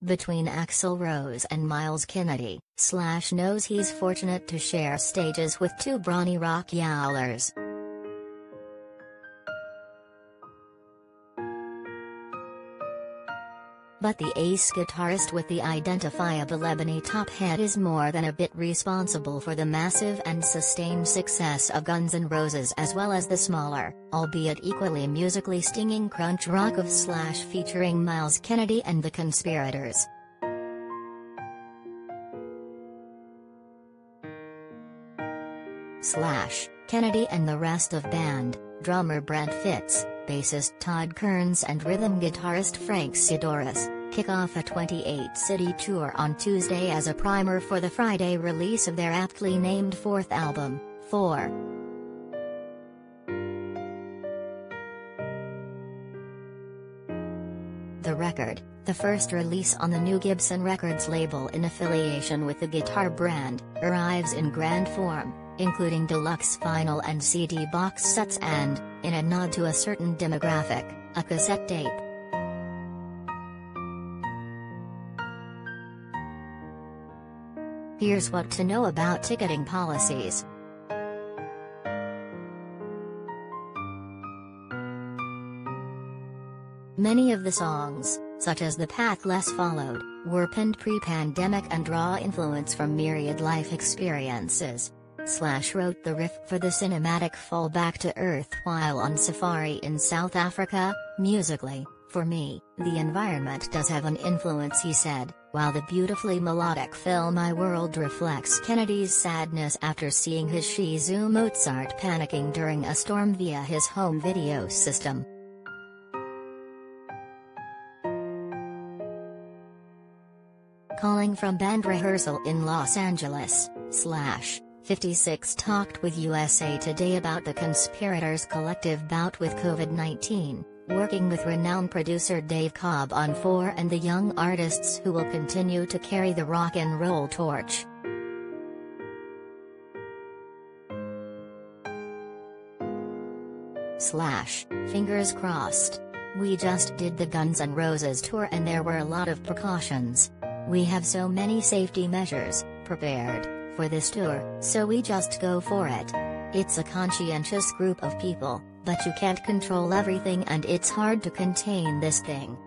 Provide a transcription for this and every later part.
between Axl Rose and Myles Kennedy, knows he's fortunate to share stages with two brawny rock yowlers. But the ace guitarist with the identifiable ebony top head is more than a bit responsible for the massive and sustained success of Guns N' Roses, as well as the smaller, albeit equally musically stinging crunch rock of featuring Myles Kennedy and The Conspirators. Kennedy and the rest of band, drummer Brent Fitz, bassist Todd Kerns and rhythm guitarist Frank Sidoris, kick off a 28-city tour on Tuesday as a primer for the Friday release of their aptly named fourth album, 4. The record, the first release on the new Gibson Records label in affiliation with the guitar brand, arrives in grand form, including deluxe vinyl and CD box sets and, in a nod to a certain demographic, a cassette tape. Here's what to know about ticketing policies. Many of the songs, such as The Path Less Followed, were penned pre-pandemic and draw influence from myriad life experiences. Wrote the riff for the cinematic fall back to earth while on safari in South Africa. Musically, for me, the environment does have an influence, he said, while the beautifully melodic film My World reflects Kennedy's sadness after seeing his Shih Tzu Mozart panicking during a storm via his home video system. Calling from band rehearsal in Los Angeles, 56 talked with USA Today about the Conspirators' collective bout with COVID-19, working with renowned producer Dave Cobb on 4 and the young artists who will continue to carry the rock and roll torch. Fingers crossed. We just did the Guns N' Roses tour and there were a lot of precautions. We have so many safety measures prepared for this tour, so we just go for it. It's a conscientious group of people, but you can't control everything and it's hard to contain this thing.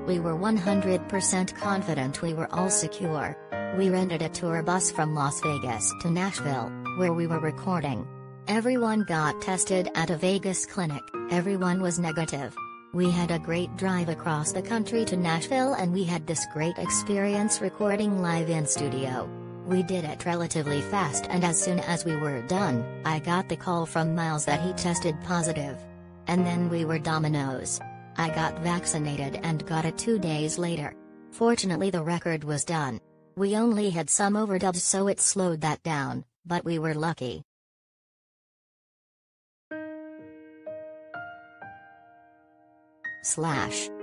We were 100% confident we were all secure. We rented a tour bus from Las Vegas to Nashville, where we were recording. Everyone got tested at a Vegas clinic, everyone was negative. We had a great drive across the country to Nashville and we had this great experience recording live in studio. We did it relatively fast and as soon as we were done, I got the call from Myles that he tested positive. And then we were dominoes. I got vaccinated and got it 2 days later. Fortunately the record was done. We only had some overdubs so it slowed that down, but we were lucky.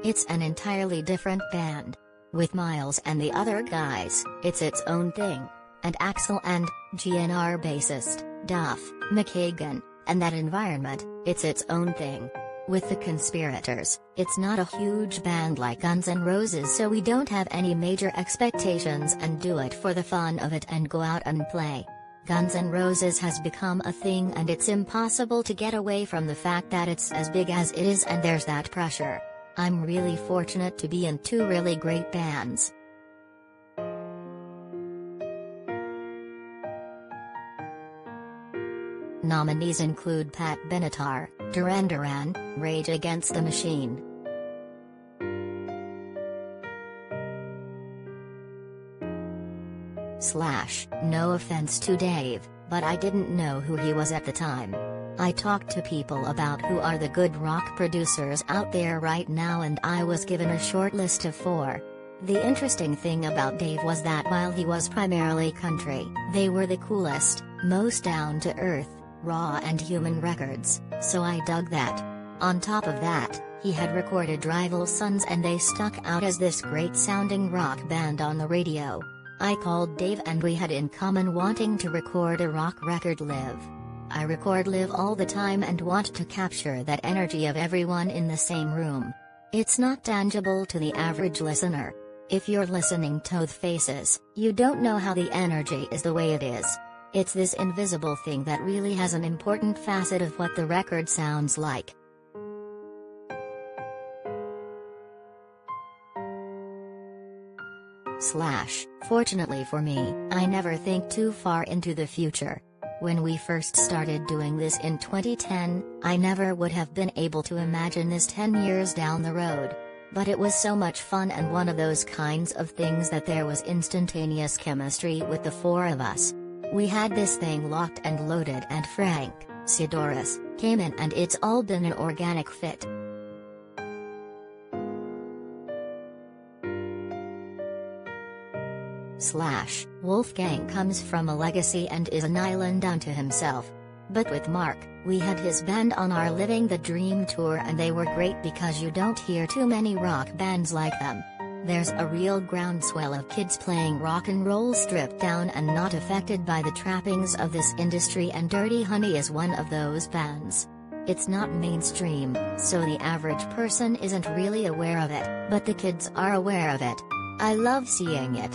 It's an entirely different band. With Myles and the other guys, it's its own thing. And Axl and GNR bassist, Duff McKagan, and that environment, it's its own thing. With the Conspirators, it's not a huge band like Guns N' Roses, so we don't have any major expectations and do it for the fun of it and go out and play. Guns N' Roses has become a thing and it's impossible to get away from the fact that it's as big as it is and there's that pressure. I'm really fortunate to be in two really great bands. Nominees include Pat Benatar, Duran Duran, Rage Against the Machine. No offense to Dave, but I didn't know who he was at the time. I talked to people about who are the good rock producers out there right now and I was given a short list of 4. The interesting thing about Dave was that while he was primarily country, they were the coolest, most down-to-earth, raw and human records, so I dug that. On top of that, he had recorded Rival Sons and they stuck out as this great-sounding rock band on the radio. I called Dave and we had in common wanting to record a rock record live. I record live all the time and want to capture that energy of everyone in the same room. It's not tangible to the average listener. If you're listening to the faces, you don't know how the energy is the way it is. It's this invisible thing that really has an important facet of what the record sounds like. Fortunately for me, I never think too far into the future. When we first started doing this in 2010, I never would have been able to imagine this 10 years down the road. But it was so much fun and one of those kinds of things that there was instantaneous chemistry with the four of us. We had this thing locked and loaded and Frank Sidoris came in and it's all been an organic fit. Wolfgang comes from a legacy and is an island unto himself. But with Mark, we had his band on our Living the Dream tour and they were great because you don't hear too many rock bands like them. There's a real groundswell of kids playing rock and roll stripped down and not affected by the trappings of this industry, and Dirty Honey is one of those bands. It's not mainstream, so the average person isn't really aware of it, but the kids are aware of it. I love seeing it.